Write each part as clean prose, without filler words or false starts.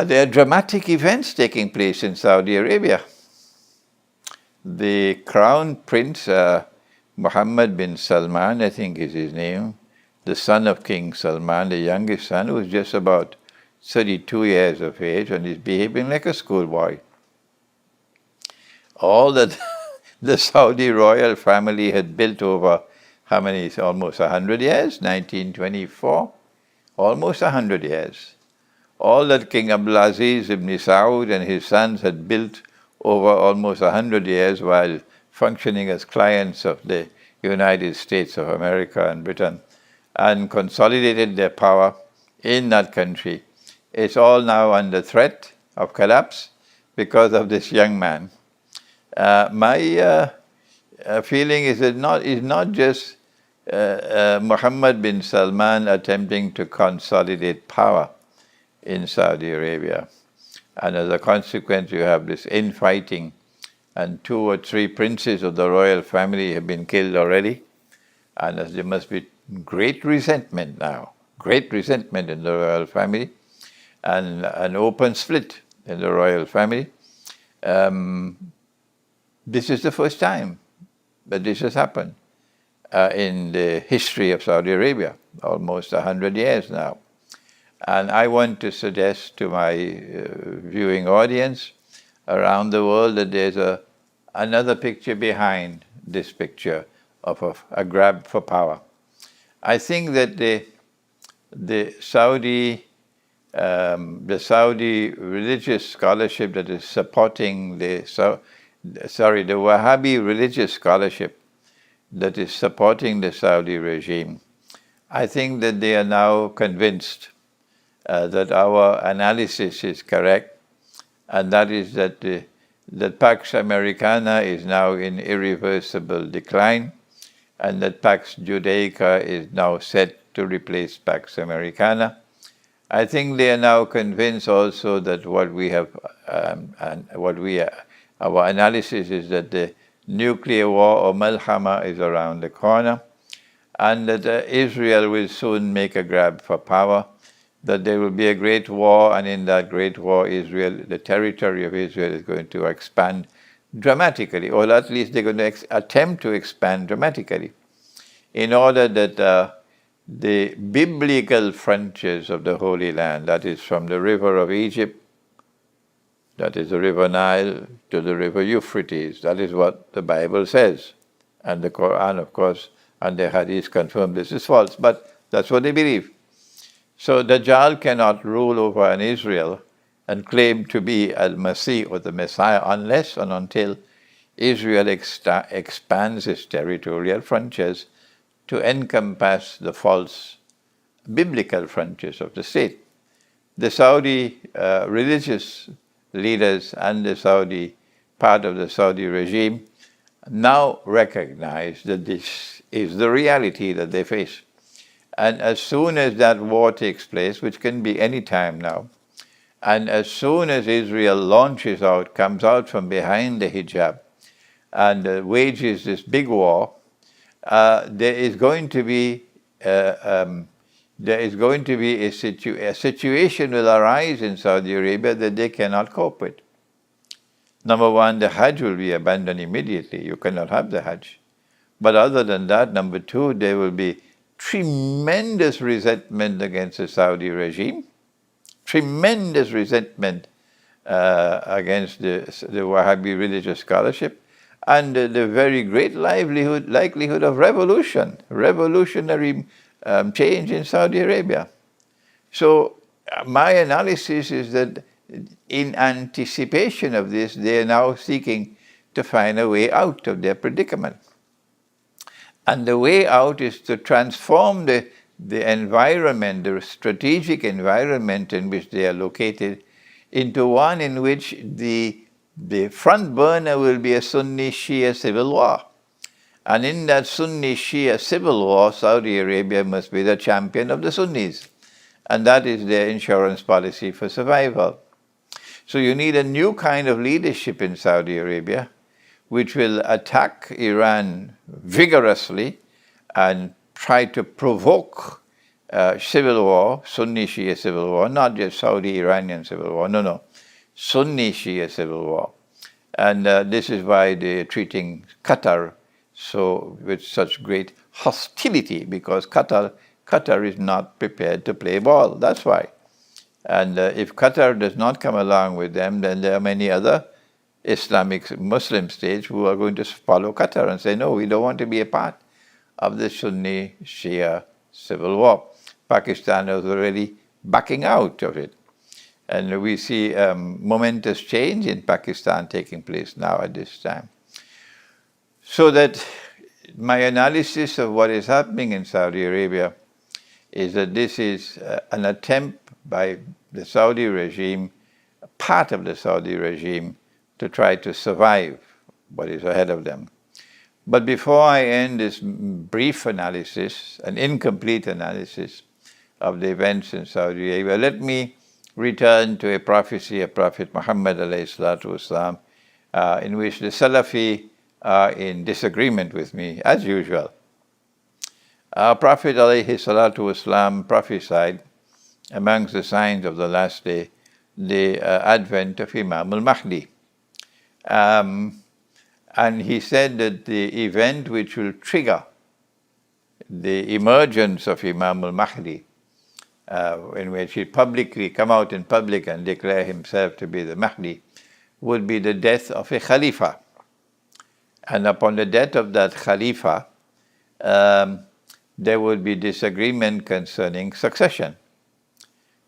There are dramatic events taking place in Saudi Arabia. The Crown Prince, Muhammad bin Salman, I think is his name, the son of King Salman, the youngest son, who is just about 32 years of age and is behaving like a schoolboy. All that the Saudi royal family had built over, how many, almost 100 years, 1924, almost 100 years. All that King Abdulaziz ibn Saud and his sons had built over almost 100 years while functioning as clients of the United States of America and Britain, and consolidated their power in that country. It's all now under threat of collapse because of this young man. My feeling is that not just Muhammad bin Salman attempting to consolidate power in Saudi Arabia. And as a consequence, you have this infighting, and 2 or 3 princes of the royal family have been killed already. And as there must be great resentment now, great resentment in the royal family, and an open split in the royal family. This is the first time that this has happened in the history of Saudi Arabia, almost 100 years now. And I want to suggest to my viewing audience around the world that there's another picture behind this picture of a grab for power. I think that the Saudi religious scholarship that is supporting the Wahhabi religious scholarship that is supporting the Saudi regime, I think that they are now convinced that our analysis is correct, and that is that Pax Americana is now in irreversible decline, and that Pax Judaica is now set to replace Pax Americana. I think they are now convinced also that our analysis is that the nuclear war or Malhama is around the corner, and that Israel will soon make a grab for power, that there will be a great war, and in that great war, the territory of Israel is going to expand dramatically, or at least they're going to attempt to expand dramatically, in order that the biblical frontiers of the Holy Land, that is from the river of Egypt, that is the river Nile, to the river Euphrates, that is what the Bible says. And the Quran, of course, and the Hadith confirm this is false, but that's what they believe. So Dajjal cannot rule over an Israel and claim to be Al-Masih or the Messiah unless and until Israel expands its territorial frontiers to encompass the false biblical frontiers of the state. The Saudi religious leaders and the Saudi part of the Saudi regime now recognize that this is the reality that they face. And as soon as that war takes place, which can be any time now, and as soon as Israel comes out from behind the hijab and wages this big war, there is going to be a situation will arise in Saudi Arabia that they cannot cope with. Number one, the Hajj will be abandoned immediately. You cannot have the Hajj. But other than that, number two, there will be tremendous resentment against the Saudi regime, tremendous resentment against the Wahhabi religious scholarship, and the very great likelihood of revolutionary change in Saudi Arabia. So my analysis is that in anticipation of this, they are now seeking to find a way out of their predicament. And the way out is to transform the environment, the strategic environment in which they are located, into one in which the front burner will be a Sunni-Shia civil war. And in that Sunni-Shia civil war, Saudi Arabia must be the champion of the Sunnis. And that is their insurance policy for survival. So you need a new kind of leadership in Saudi Arabia, which will attack Iran vigorously and try to provoke civil war, Sunni Shia civil war, not just Saudi-Iranian civil war, no, Sunni Shia civil war. And this is why they're treating Qatar with such great hostility, because Qatar is not prepared to play ball. That's why. And if Qatar does not come along with them, then there are many other Islamic Muslim states who are going to follow Qatar and say, no, we don't want to be a part of the Sunni Shia civil war. Pakistan is already backing out of it. And we see momentous change in Pakistan taking place now at this time. So that my analysis of what is happening in Saudi Arabia is that this is an attempt by the Saudi regime, part of the Saudi regime, to try to survive what is ahead of them. But before I end this brief analysis, an incomplete analysis of the events in Saudi Arabia, let me return to a prophecy of Prophet Muhammad ﷺ, in which the Salafi are in disagreement with me, as usual. Our Prophet ﷺ prophesied, amongst the signs of the last day, the advent of Imam al-Mahdi. And he said that the event which will trigger the emergence of Imam al-Mahdi, in which he publicly come out in public and declare himself to be the Mahdi, would be the death of a Khalifa. And upon the death of that Khalifa, there would be disagreement concerning succession.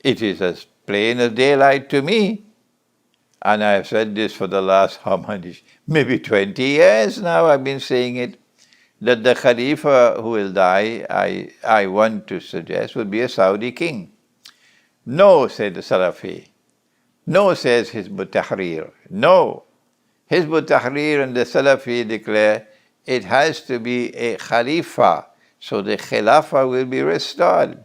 It is as plain as daylight to me, and I have said this for the last, how many, maybe 20 years now I've been saying it, that the Khalifa who will die, I want to suggest, would be a Saudi king. No, said the Salafi. No, says Hizb ut-Tahrir. No. Hizb ut-Tahrir and the Salafi declare it has to be a Khalifa, so the Khilafah will be restored.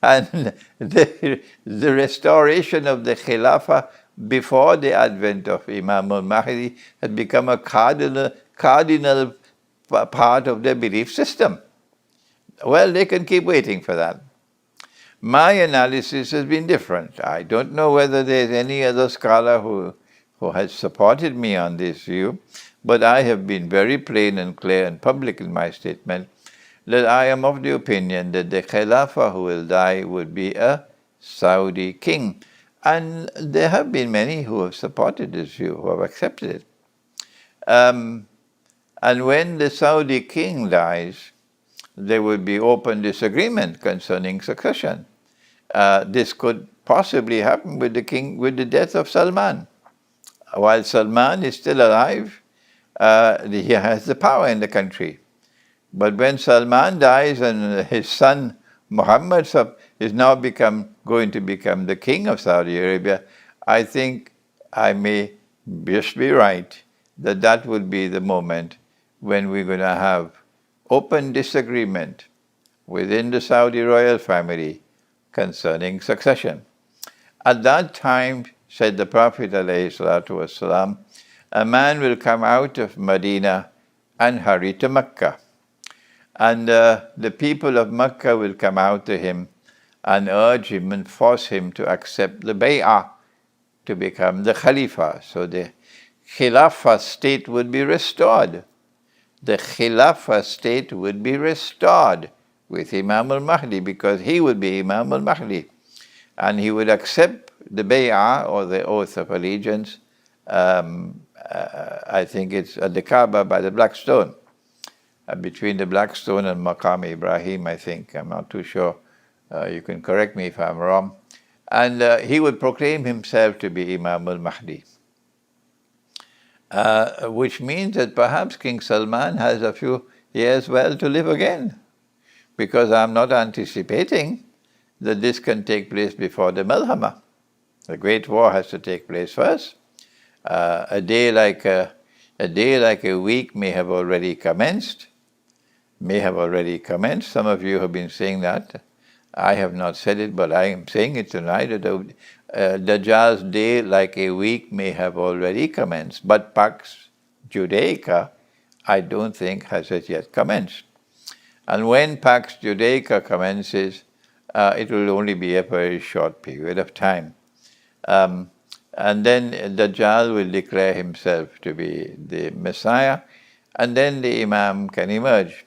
And the restoration of the Khilafah before the advent of Imam al-Mahdi had become a cardinal part of their belief system. Well, they can keep waiting for that. My analysis has been different. I don't know whether there's any other scholar who has supported me on this view, but I have been very plain and clear and public in my statement that I am of the opinion that the Khilafah who will die would be a Saudi king. And there have been many who have supported this view, who have accepted it. And when the Saudi king dies, there will be open disagreement concerning succession. This could possibly happen with the death of Salman. While Salman is still alive, he has the power in the country. But when Salman dies and his son Muhammad is now going to become the king of Saudi Arabia, I think I may just be right that would be the moment when we're going to have open disagreement within the Saudi royal family concerning succession. At that time, said the Prophet ﷺ, a man will come out of Medina and hurry to Mecca. And the people of Mecca will come out to him and urge him and force him to accept the bay'ah to become the Khalifa. So the Khilafah state would be restored. The Khilafah state would be restored with Imam al-Mahdi, because he would be Imam al-Mahdi. And he would accept the bay'ah, or the oath of allegiance, I think it's at the Kaaba by the Black Stone. Between the Black Stone and Maqam Ibrahim, I think. I'm not too sure. You can correct me if I'm wrong. And he would proclaim himself to be Imam al-Mahdi. Which means that perhaps King Salman has a few years well to live again. Because I'm not anticipating that this can take place before the Malhama. The Great War has to take place first. A day like a week may have already commenced. Some of you have been saying that. I have not said it, but I am saying it tonight, that Dajjal's day like a week may have already commenced, but Pax Judaica, I don't think has as yet commenced. And when Pax Judaica commences, it will only be a very short period of time. And then Dajjal will declare himself to be the Messiah, and then the Imam can emerge.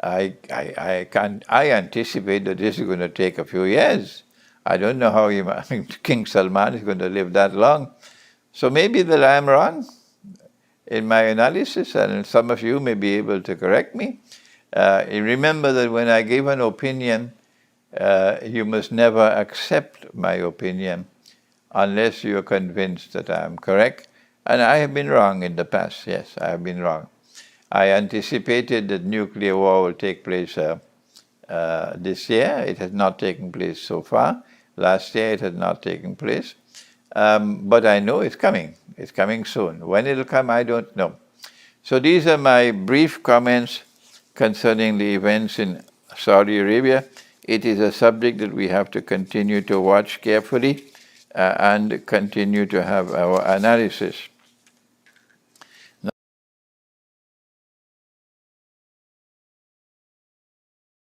I anticipate that this is going to take a few years. I don't know how King Salman is going to live that long. So maybe that I am wrong in my analysis, and some of you may be able to correct me. Remember that when I give an opinion, you must never accept my opinion unless you are convinced that I am correct. And I have been wrong in the past, yes, I have been wrong. I anticipated that nuclear war will take place this year. It has not taken place so far. Last year it has not taken place. But I know it's coming. It's coming soon. When it'll come, I don't know. So these are my brief comments concerning the events in Saudi Arabia. It is a subject that we have to continue to watch carefully and continue to have our analysis.